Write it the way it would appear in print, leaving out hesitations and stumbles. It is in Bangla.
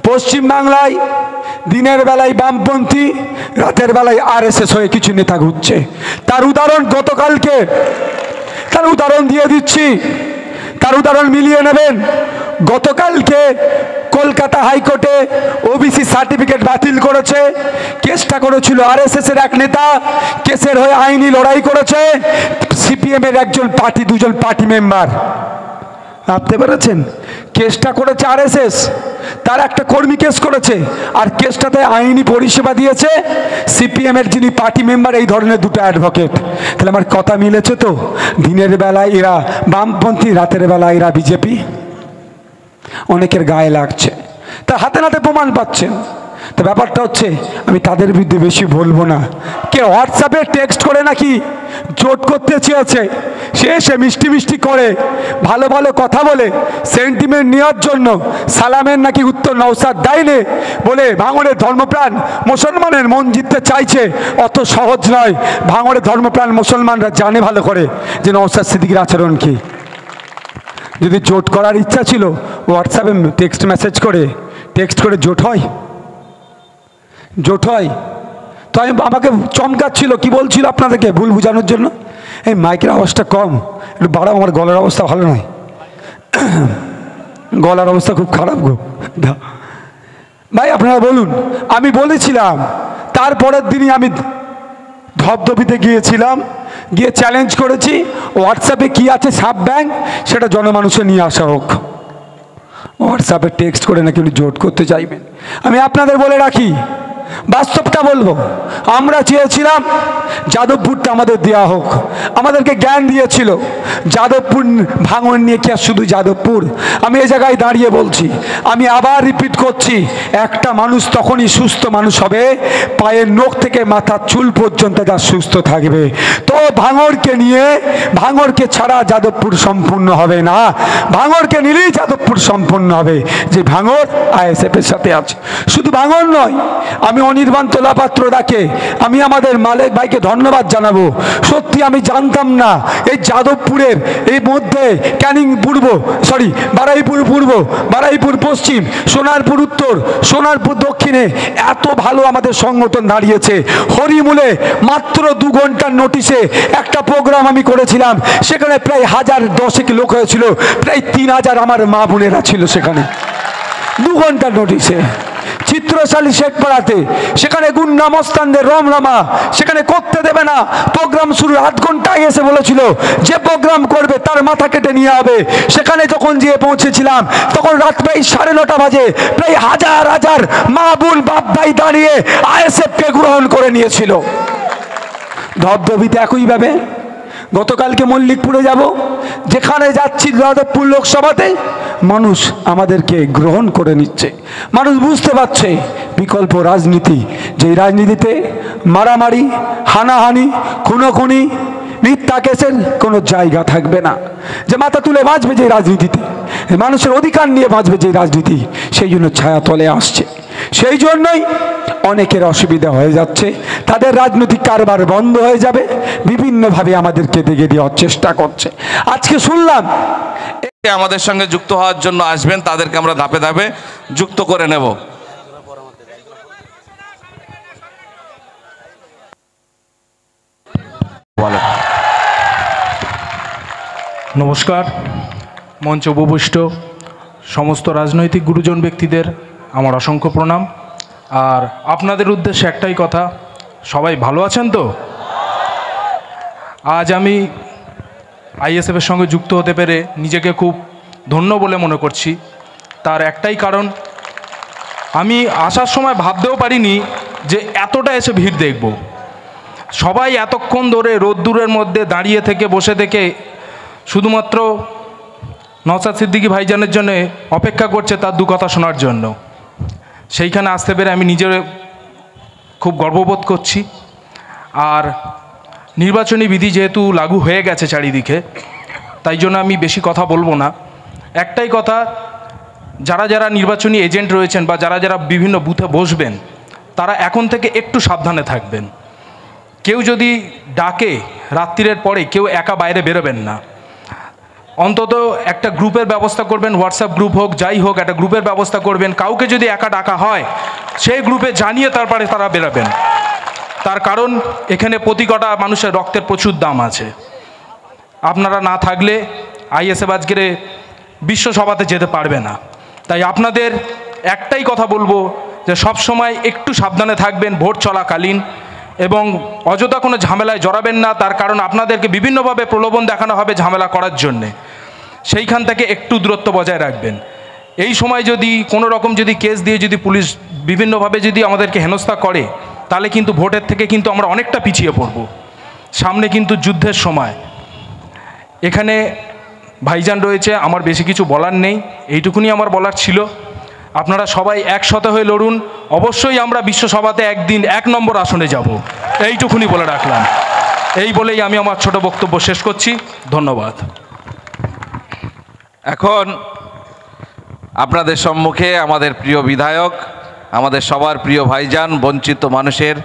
পশ্চিম বাংলায় দিনের বেলায় বামপন্থী, রাতের বেলায় আরএসএস হয়ে কিছু নেতা ঘুরছে। তার উদাহরণ গতকালকে, তার উদাহরণ দিয়ে দিচ্ছি, তার উদাহরণ মিলিয়ে নেবেন। গতকালকে কলকাতা হাইকোর্টে ওবিসি সার্টিফিকেট বাতিল করেছে। কেসটা করেছিল আরএসএস এর এক নেতা, কেসের হয়ে আইনি লড়াই করেছে সিপিএম এর দুজন পার্টি মেম্বার। ভাবতে পেরেছেন? কেসটা করেছে আরএসএস, তার একটা কর্মী কেস করেছে, আর কেসটাতে আইনি পরিষেবা দিয়েছে সিপিএম এর যিনি পার্টি মেম্বার, এই ধরনের দুটো অ্যাডভোকেট। তাহলে আমার কথা মিলেছে তো? দিনের বেলায় এরা বামপন্থী, রাতের বেলায় এরা বিজেপি। অনেকের গায়ে লাগছে, তার হাতে নাতে প্রমাণ পাচ্ছেন। তো ব্যাপারটা হচ্ছে, আমি তাদের বিরুদ্ধে বেশি বলবো না। কে হোয়াটসঅ্যাপে টেক্সট করে নাকি জোট করতে চেয়েছে, সে এসে মিষ্টি মিষ্টি করে ভালো ভালো কথা বলে সেন্টিমেন্ট নেওয়ার জন্য সালামের নাকি উত্তর নওশাদ দেয়নি বলে ভাঙড়ের ধর্মপ্রাণ মুসলমানের মন জিততে চাইছে। অত সহজ নয়। ভাঙড়ের ধর্মপ্রাণ মুসলমানরা জানে ভালো করে যে নওশাদ সিদ্দিকীর আচরণ কি। যদি জোট করার ইচ্ছা ছিল, হোয়াটসঅ্যাপে টেক্সট করে জোট হয়? জোট হয়? তো আমাকে চমকাচ্ছিল, কি বলছিল আপনাদেরকে ভুল বোঝানোর জন্য। এই মাইকের আওয়াজটা কম, একটু বাড়াও, আমার গলার অবস্থা ভালো নয়, গলার অবস্থা খুব খারাপ গো ভাই। আপনারা বলুন। আমি বলেছিলাম, তারপরের দিনই আমি ধবধবিতে গিয়েছিলাম, গিয়ে চ্যালেঞ্জ করেছি হোয়াটসঅ্যাপে কি আছে সাব ব্যাংক, সেটা জনমানুষে নিয়ে আসা হোক। হোয়াটসঅ্যাপে টেক্সট করে নাকি উনি জোট করতে চাইবেন। আমি আপনাদের বলে রাখি, বাস্তবটা বলবো, আমরা চেয়েছিলাম যাদবপুরটা আমাদের দেওয়া হোক। আমাদেরকে জ্ঞান দিয়েছিল যাদবপুর, ভাঙন নিয়ে কি আর শুধু যাদবপুর। আমি এই জায়গায় দাঁড়িয়ে বলছি, আমি আবার রিপিট করছি, একটা মানুষ তখনই সুস্থ মানুষ হবে পায়ের নখ থেকে মাথার চুল পর্যন্ত যার সুস্থ থাকবে। তো ভাঙড়কে ছাড়া যাদবপুর সম্পূর্ণ হবে না। ভাঙড়কে নিলেই যাদবপুর সম্পূর্ণ হবে, যে ভাঙড় আইএসএফ এর সাথে আছে। শুধু ভাঙড় নয়, আমি অনির্বাণ তোলাপাত্র ডাকে আমি আমাদের মালিক ভাইকে ধন্যবাদ জানাবো। সত্যি আমি জানতাম না এই যাদবপুরের এই মধ্যে বারুইপুর পূর্ব, বারুইপুর পশ্চিম, সোনারপুর উত্তর, সোনারপুর দক্ষিণে এত ভালো আমাদের সংগঠন দাঁড়িয়েছে। হরিমূলে মাত্র 2 ঘন্টার নোটিশে একটা প্রোগ্রাম আমি করেছিলাম, সেখানে প্রায় 1010 লোক হয়েছিল, প্রায় 3000 আমার মা বোনেরা ছিল সেখানে 2 ঘন্টার নোটিশে। চিত্রশালী শেখপাড়াতে, সেখানে গুন্ডা মস্তানদের রমরমা, সেখানে করতে দেবে না। প্রোগ্রাম শুরু 8 ঘন্টায় এসে বলেছিল যে প্রোগ্রাম করবে তার মাথা কেটে নিয়ে হবে। সেখানে যখন গিয়ে পৌঁছেছিলাম, তখন রাত প্রায় 9:30 বাজে, প্রায় হাজার হাজার মা বোন বাপ ভাই দাঁড়িয়ে আইএসএফকে গ্রহণ করে নিয়েছিল। ধবধবিতে একইভাবে গতকালকে মল্লিকপুরে যাব, যেখানে যাচ্ছি যাদবপুর লোকসভাতে, মানুষ আমাদেরকে গ্রহণ করে নিচ্ছে। মানুষ বুঝতে পারছে বিকল্প রাজনীতি, যে রাজনীতিতে মারামারি, হানাহানি, খুনোখুনি, মিথ্যা কেসের কোনো জায়গা থাকবে না। যে মাথা তুলে বাঁচবে যে রাজনীতিতে, মানুষের অধিকার নিয়ে বাঁচবে যে রাজনীতি, সেই জন্য ছায়া তলে আসছে। সেই জন্যই অনেকের অসুবিধা হয়ে যাচ্ছে, তাদের রাজনৈতিক কারবার বন্ধ হয়ে যাবে, বিভিন্নভাবে আমাদেরকে দেখে দেওয়ার চেষ্টা করছে। আজকে শুনলাম আমাদের সঙ্গে যুক্ত হওয়ার জন্য আসবেন, তাদেরকে আমরা ধাপে ধাপে যুক্ত করে নেব। নমস্কার। মঞ্চ উপবিষ্ট সমস্ত রাজনৈতিক গুরুজন ব্যক্তিদের আমার অসংখ্য প্রণাম। আর আপনাদের উদ্দেশ্যে একটাই কথা, সবাই ভালো আছেন তো? আজ আমি আইএসএফের সঙ্গে যুক্ত হতে পেরে নিজেকে খুব ধন্য বলে মনে করছি। তার একটাই কারণ, আমি আসার সময় ভাবতেও পারিনি যে এতটা এসে ভিড় দেখব। সবাই এতক্ষণ ধরে রোদ্দুরের মধ্যে দাঁড়িয়ে থেকে বসে থেকে শুধুমাত্র নওশাদ সিদ্দিকী ভাইজানের জন্য অপেক্ষা করছে তার 2 কথা শোনার জন্য। সেইখানে আসতে পেরে আমি নিজে খুব গর্ববোধ করছি। আর নির্বাচনী বিধি যেহেতু লাগু হয়ে গেছে চারিদিকে, তাই জন্য আমি বেশি কথা বলবো না। একটাই কথা, যারা যারা নির্বাচনী এজেন্ট রয়েছেন বা যারা যারা বিভিন্ন বুথে বসবেন, তারা এখন থেকে একটু সাবধানে থাকবেন। কেউ যদি ডাকে রাত্রিরের পরে, কেউ একা বাইরে বেরোবেন না। অন্তত একটা গ্রুপের ব্যবস্থা করবেন, হোয়াটসঅ্যাপ গ্রুপ হোক যাই হোক, একটা গ্রুপের ব্যবস্থা করবেন। কাউকে যদি একা ডাকা হয় সেই গ্রুপে জানিয়ে তারপরে তারা বেরাবেন। তার কারণ এখানে প্রতি কটা মানুষের রক্তের প্রচুর দাম আছে। আপনারা না থাকলে আইএসএফ আজকের বিশ্বসভাতে যেতে পারবে না। তাই আপনাদের একটাই কথা বলবো যে সব সময় একটু সাবধানে থাকবেন ভোট চলাকালীন, এবং অযথা কোনো ঝামেলায় জড়াবেন না। তার কারণ আপনাদেরকে বিভিন্নভাবে প্রলোভন দেখানো হবে ঝামেলা করার জন্যে, সেইখান থেকে একটু দূরত্ব বজায় রাখবেন। এই সময় যদি কোনো রকম যদি কেস দিয়ে যদি পুলিশ বিভিন্নভাবে যদি আমাদেরকে হেনস্থা করে, তাহলে কিন্তু ভোটের থেকে কিন্তু আমরা অনেকটা পিছিয়ে পড়ব। সামনে কিন্তু যুদ্ধের সময়। এখানে ভাইজান রয়েছে, আমার বেশি কিছু বলার নেই, এইটুকুনি আমার বলার ছিল। আপনারা সবাই একসাথে হয়ে লড়ুন। অবশ্যই আমরা বিশ্বসভাতে একদিন 1 নম্বর আসনে যাব, এইটুকুনি বলে রাখলাম। এই বলেই আমি আমার ছোট বক্তব্য শেষ করছি। ধন্যবাদ। এখন আপনাদের সম্মুখে আমাদের প্রিয় বিধায়ক, আমাদের সবার প্রিয় ভাইজান, বঞ্চিত মানুষের